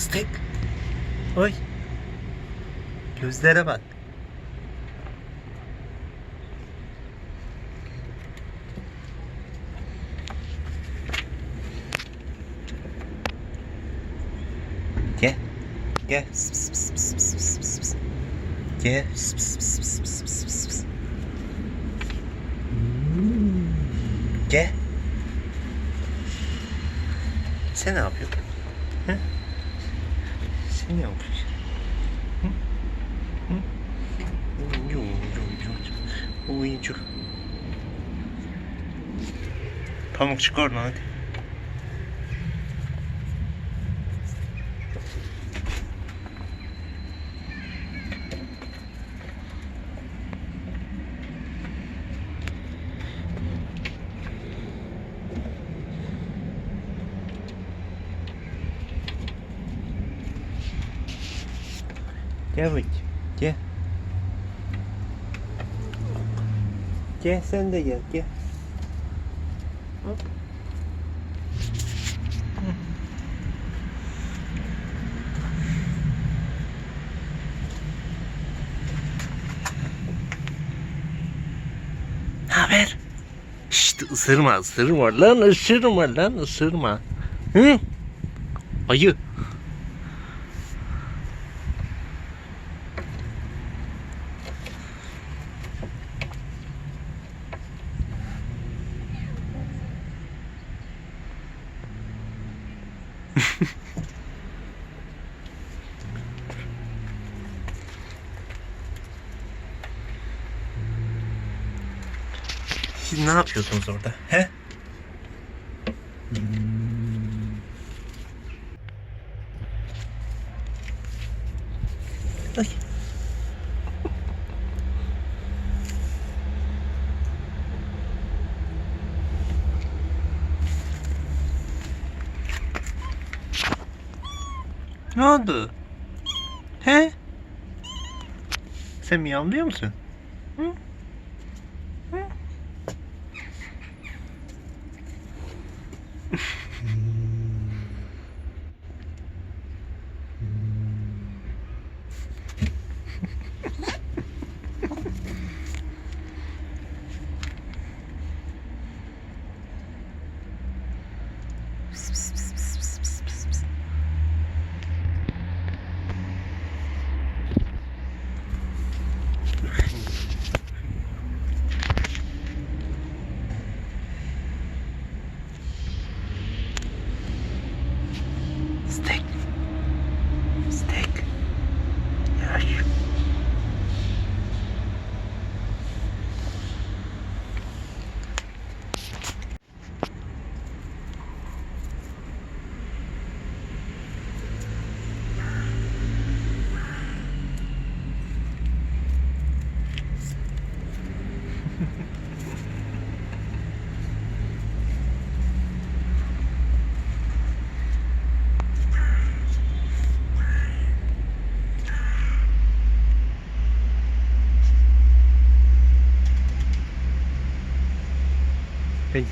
Fıstık. Oy. Gözlere bak. Gel. Gel. Pıs, pıs, pıs, pıs, pıs, pıs, pıs, pıs. Gel. Pıs, pıs, pıs, pıs, pıs, pıs, pıs, pıs. Gel. Sen ne yapıyorsun? He? Sen ne yapıyorsun? Hı? Hı? Oyuncu. Pamuk çık oradan hadi. Gel bakayım. Gel. Gel sen de gel. Gel. Hop. Ne haber? İşte ısırma lan ısırma. Hı? Ayı. Siz ne yapıyorsunuz orada? He? Ay. Ne oldu? He? Sen miyavlıyor musun? Hı? Hı? Steak. Steak. Yavaş.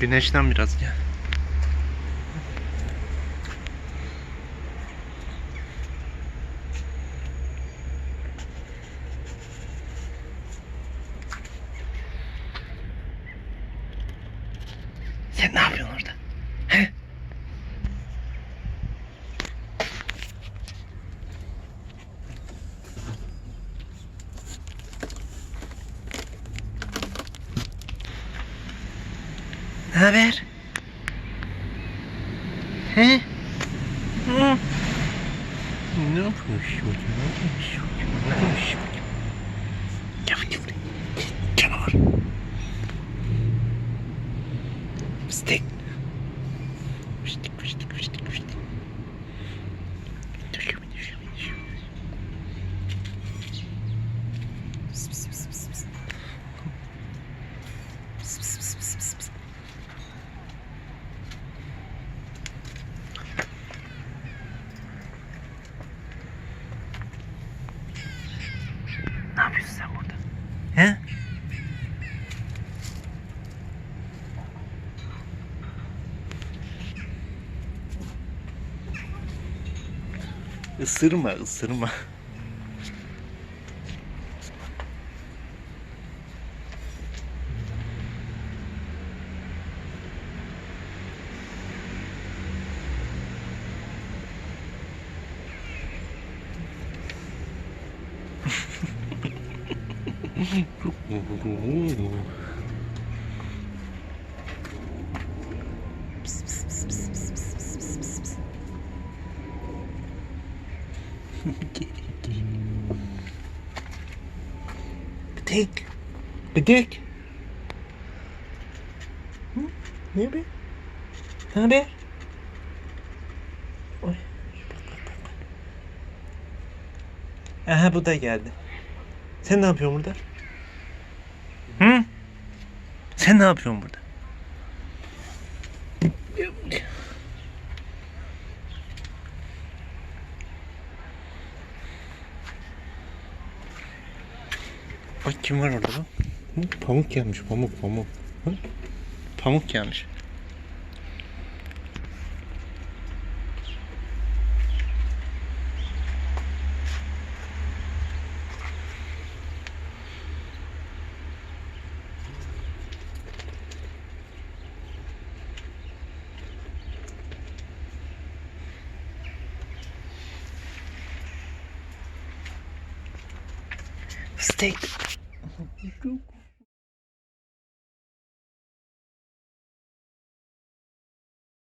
Güneşten biraz gel. Sen ne yapıyorsun orada? He? Ne haber? He? Hı? Ne yapıyorsun? Ne yapıyorsun? Gel bakayım buraya. Canavar. Fıstık. Fıstık, fıstık, fıstık, fıstık. Düşüyor. Pıs, pıs, pıs, pıs, pıs. Pıs, pıs, pıs, pıs, pıs, pıs. Ne yapıyorsun sen burada? He? Isırma, ısırma. Bıdık. Bıdık. Hı? Ne haber? Ne haber? Oy. Bak. Aha bu da geldi. Sen ne yapıyorsun burada? Hı? Sen ne yapıyorsun burada? Bak kim var orada bak. Hı? Pamuk gelmiş, pamuk. Hı? Pamuk gelmiş. Steak.